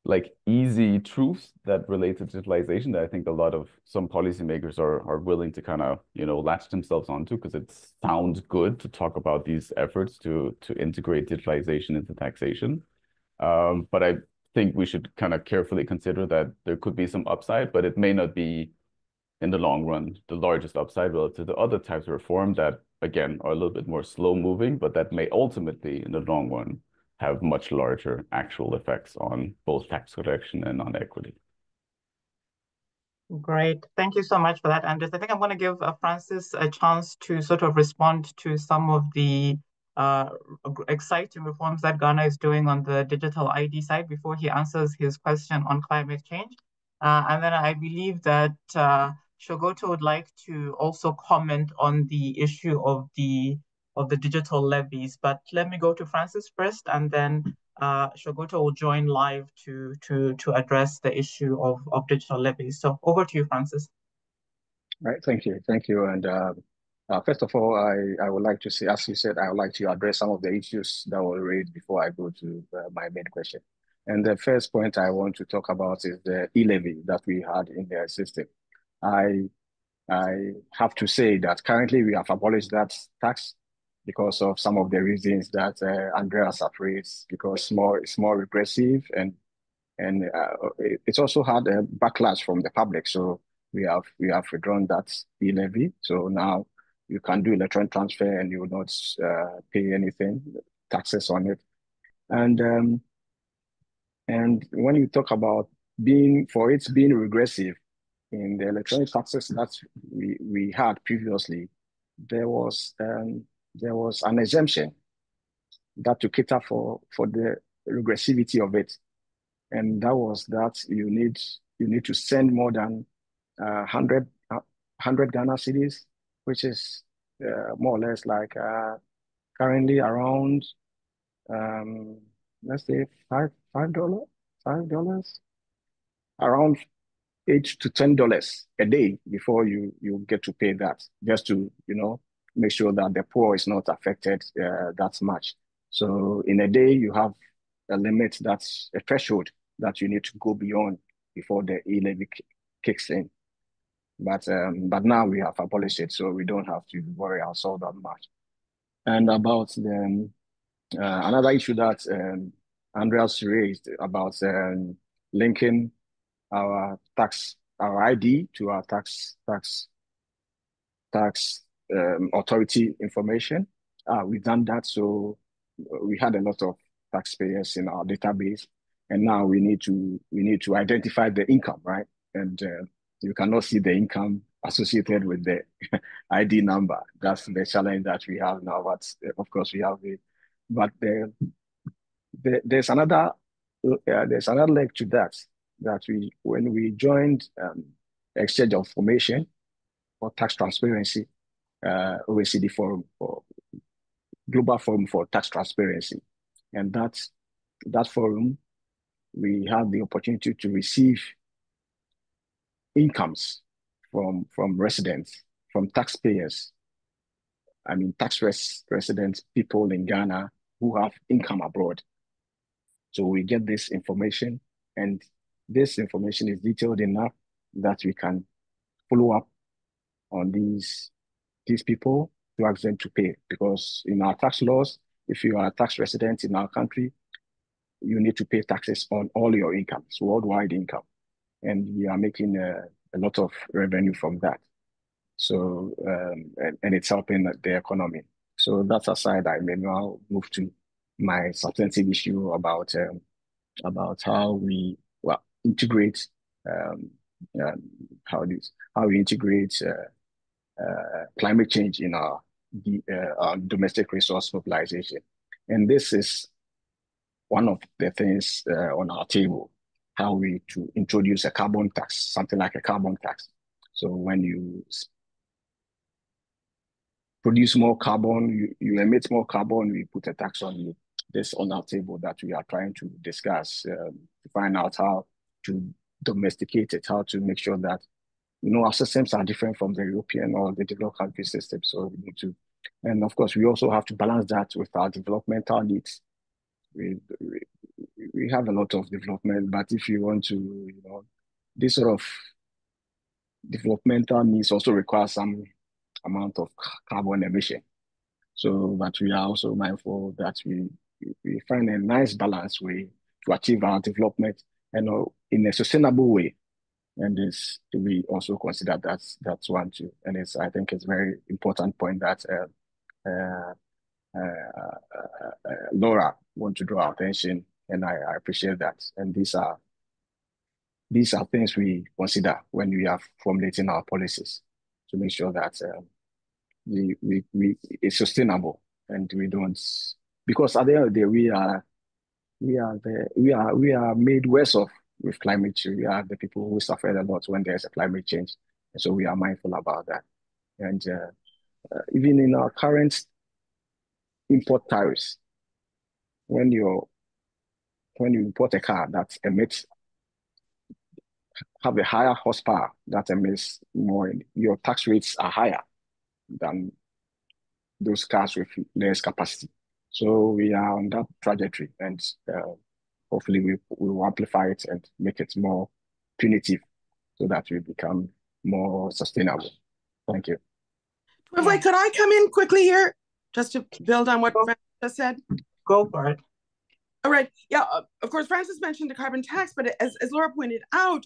[SPEAKER 4] like easy truths that relate to digitalization that I think some policymakers are willing to kind of, latch themselves onto because it sounds good to talk about these efforts to integrate digitalization into taxation. But I think we should kind of carefully consider that there could be some upside, but it may not be in the long run the largest upside relative to other types of reform that, again, are a little bit more slow moving, but that may ultimately, in the long run, have much larger actual effects on both tax collection and on equity.
[SPEAKER 1] Great. Thank you so much for that, Anders. I think I'm going to give Francis a chance to sort of respond to some of the exciting reforms that Ghana is doing on the digital ID side before he answers his question on climate change. And then I believe that Shogoto would like to also comment on the issue of the digital levies. But let me go to Francis first, and then Shogoto will join live to address the issue of digital levies. So over to you, Francis.
[SPEAKER 3] Right, thank you. And first of all, I would like to say, as you said, I would like to address some of the issues that were raised before I go to my main question. And the first point I want to talk about is the e-levy that we had in the system. I I have to say that currently we have abolished that tax because of some of the reasons that Andreas have raised, because it's more regressive, and it's also had a backlash from the public. So we have withdrawn that e-levy. So now you can do electronic transfer and you will not pay anything taxes on it. And when you talk about being regressive in the electronic taxes that we had previously, there was an exemption that to cater for the regressivity of it, and that was that you need to send more than 100 Ghana cedis, which is more or less like currently around um, let's say $5, around $8 to $10 a day before you get to pay that, just to make sure that the poor is not affected that much. So in a day you have a limit, that's a threshold that you need to go beyond before the e-levy kicks in. But now we have abolished it, so we don't have to worry ourselves that much. And about the another issue that Andreas raised about linking our ID to our tax authority information. We've done that, so we had a lot of taxpayers in our database, and now we need to identify the income, right? And you cannot see the income associated with the ID number. That's the challenge that we have now. But of course, we have but there's another leg to that when we joined exchange of information for tax transparency, OECD forum for global forum for tax transparency, and that forum we had the opportunity to receive incomes from residents, from taxpayers. I mean, resident people in Ghana who have income abroad. So we get this information, and this information is detailed enough that we can follow up on these people to ask them to pay. Because in our tax laws, if you are a tax resident in our country, you need to pay taxes on all your income, so worldwide income. And we are making a lot of revenue from that. So, and it's helping the economy. So that's aside, I may now move to my substantive issue about how we integrate how we integrate climate change in our domestic resource mobilization. And this is one of the things on our table, how we to introduce a carbon tax, something like a carbon tax. So when you produce more carbon, you emit more carbon, we put a tax on you. This on our table that we are trying to discuss to find out how to domesticate it, how to make sure that our systems are different from the European or the developed country system. So we need to, and of course, we also have to balance that with our developmental needs. We have a lot of development, but if you want to, this sort of developmental needs also require some amount of carbon emission. So, but we are also mindful that we find a nice balance way to achieve our development and in a sustainable way. And this we also consider that's one too. And I think it's a very important point that Laura want to draw our attention, and I appreciate that. And these are things we consider when we are formulating our policies to make sure that we it's sustainable, and we don't, because at the end of the day we are made worse off with climate change. We are the people who suffer a lot when there's a climate change, and so we are mindful about that. And even in our current import tariffs, when you import a car that emits have a higher horsepower that emits more, your tax rates are higher than those cars with less capacity. So we are on that trajectory, and hopefully we will amplify it and make it more punitive so that we become more sustainable. Thank you.
[SPEAKER 2] Wait, could I come in quickly here just to build on what Francis just said?
[SPEAKER 1] Go for it.
[SPEAKER 2] All right. Yeah, of course, Francis mentioned the carbon tax, but as Laura pointed out,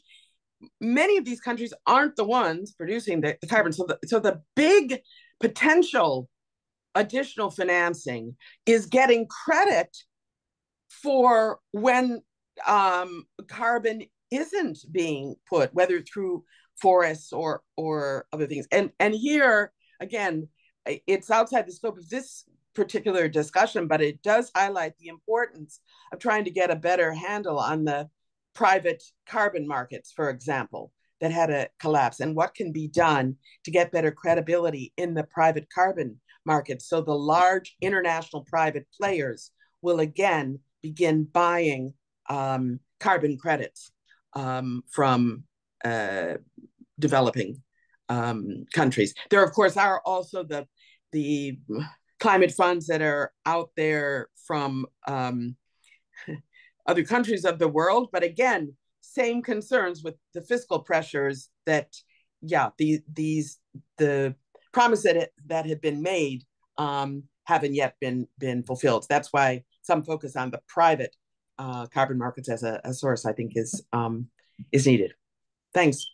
[SPEAKER 2] many of these countries aren't the ones producing the carbon. So the big potential additional financing is getting credit for when carbon isn't being put, whether through forests or other things. And here, again, it's outside the scope of this particular discussion, but it does highlight the importance of trying to get a better handle on the private carbon markets, for example, that had a collapse, and what can be done to get better credibility in the private carbon markets so the large international private players will again begin buying carbon credits from developing countries. There, of course, are also the climate funds that are out there from other countries of the world. But again, same concerns with the fiscal pressures that, yeah, the promise that had been made haven't yet been fulfilled. That's why some focus on the private carbon markets as a source, I think, is needed. Thanks.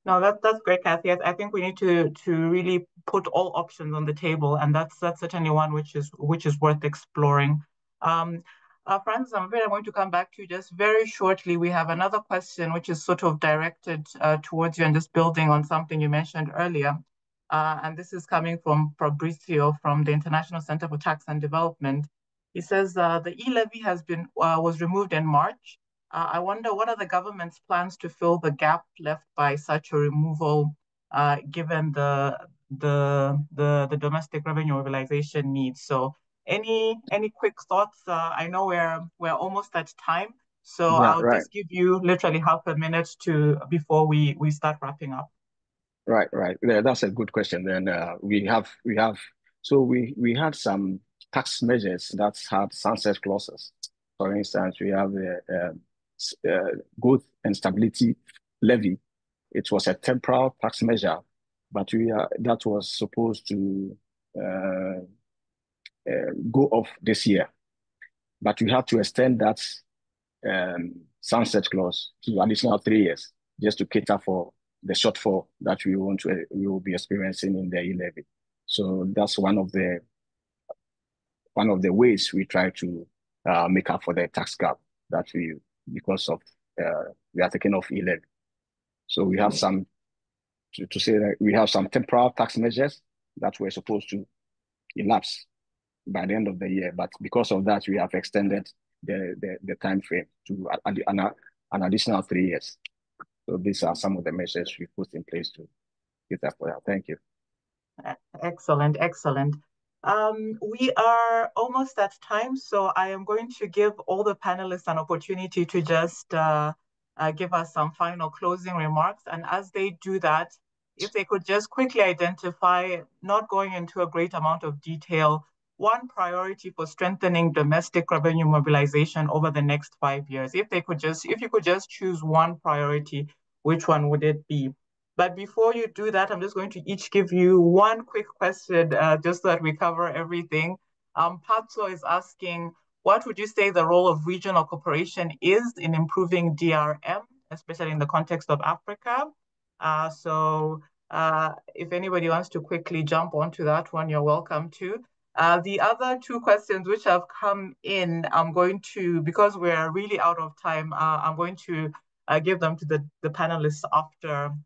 [SPEAKER 1] No, that's great, Kathy. I think we need to really put all options on the table, and that's certainly one which is worth exploring. Francis, I'm afraid I'm going to come back to you just very shortly. We have another question which is sort of directed towards you and just building on something you mentioned earlier. And this is coming from Fabrizio from the International Center for Tax and Development. He says the e-levy was removed in March. I wonder what are the government's plans to fill the gap left by such a removal, given the domestic revenue mobilization needs. So any quick thoughts? I know we're almost at time, so I'll just give you literally half a minute before we start wrapping up.
[SPEAKER 3] Right. Yeah, that's a good question. Then we had some tax measures that had sunset clauses. For instance, we have the growth and stability levy. It was a temporal tax measure, but that was supposed to go off this year. But we have to extend that sunset clause to additional 3 years just to cater for the shortfall that we will be experiencing in the e-levy. So that's one of the ways we try to make up for the tax gap that because of we are taking off e-levy. So we have some to say that we have some temporal tax measures that were supposed to elapse by the end of the year, but because of that, we have extended the time frame to an additional 3 years. So these are some of the measures we put in place to get that for that. Thank you.
[SPEAKER 1] Excellent. We are almost at time, so I am going to give all the panelists an opportunity to just give us some final closing remarks. And as they do that, if they could just quickly identify, not going into a great amount of detail, one priority for strengthening domestic revenue mobilization over the next 5 years. If you could just choose one priority, which one would it be? But before you do that, I'm just going to each give you one quick question, just so that we cover everything. Patso is asking, what would you say the role of regional cooperation is in improving DRM, especially in the context of Africa? If anybody wants to quickly jump onto that one, you're welcome to. The other two questions which have come in, I'm going to, because we're really out of time, I'm going to give them to the panelists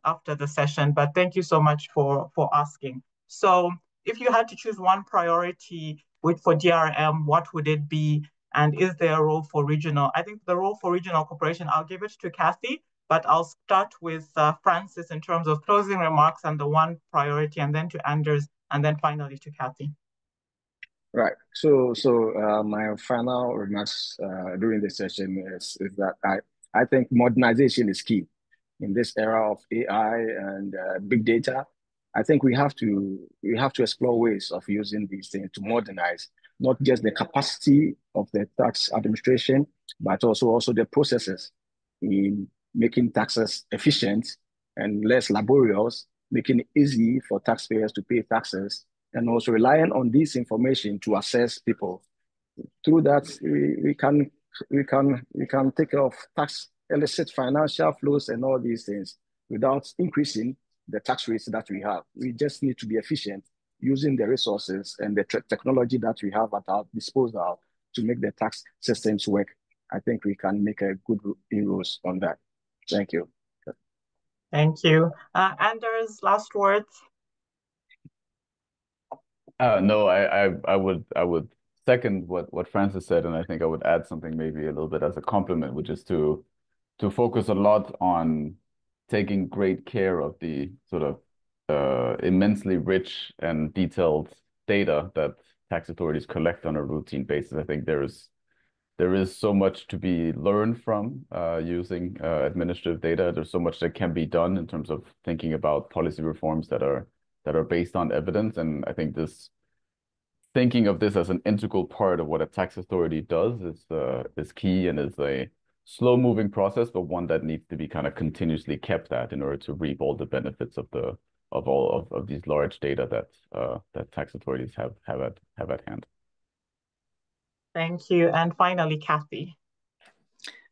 [SPEAKER 1] after the session. But thank you so much for asking. So if you had to choose one priority for DRM, what would it be? And is there a role for regional? I think the role for regional cooperation, I'll give it to Kathy, but I'll start with Francis in terms of closing remarks and the one priority, and then to Anders, and then finally to Kathy.
[SPEAKER 3] Right. So my final remarks during this session is that I think modernization is key in this era of AI and big data. I think we have to explore ways of using these things to modernize not just the capacity of the tax administration, but also the processes in making taxes efficient and less laborious making it easy for taxpayers to pay taxes, and also relying on this information to assess people. Through that, we can take care of tax illicit financial flows and all these things without increasing the tax rates that we have. We just need to be efficient using the resources and the technology that we have at our disposal to make the tax systems work. I think we can make a good inroads on that. Thank you.
[SPEAKER 1] Thank you. Anders, last words.
[SPEAKER 4] No, I would second what Francis said, and I think I would add something maybe a little bit as a compliment, which is to focus a lot on taking great care of the sort of immensely rich and detailed data that tax authorities collect on a routine basis. I think there is so much to be learned from using administrative data. There's so much that can be done in terms of thinking about policy reforms that are based on evidence. And I think thinking of this as an integral part of what a tax authority does is key, and is a slow-moving process, but one that needs to be kind of continuously kept at in order to reap all the benefits of all of these large data that tax authorities have at hand.
[SPEAKER 1] Thank you. And finally, Kathy.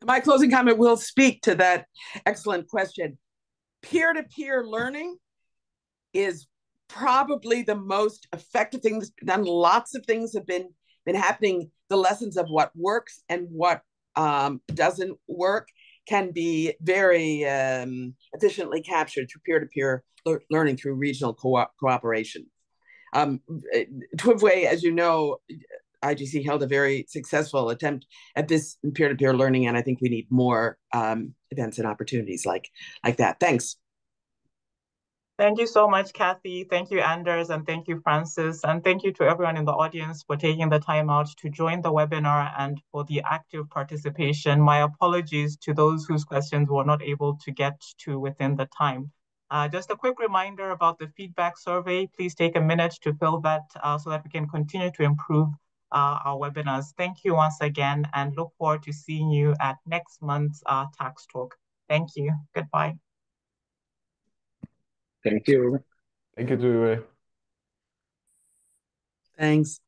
[SPEAKER 2] My closing comment will speak to that excellent question. Peer-to-peer learning is probably the most effective thing that's been done. Lots of things have been happening. The lessons of what works and what doesn't work can be very efficiently captured through peer-to-peer learning through regional cooperation. Twivwe, as you know, IGC held a very successful attempt at this peer-to-peer learning, and I think we need more events and opportunities like that. Thanks.
[SPEAKER 1] Thank you so much, Kathy. Thank you, Anders, and thank you, Francis. And thank you to everyone in the audience for taking the time out to join the webinar and for the active participation. My apologies to those whose questions were not able to get to within the time. Just a quick reminder about the feedback survey. Please take a minute to fill that so that we can continue to improve our webinars. Thank you once again, and look forward to seeing you at next month's Tax Talk. Thank you. Goodbye.
[SPEAKER 3] Thank you.
[SPEAKER 4] Thank you, Dewey.
[SPEAKER 2] Thanks.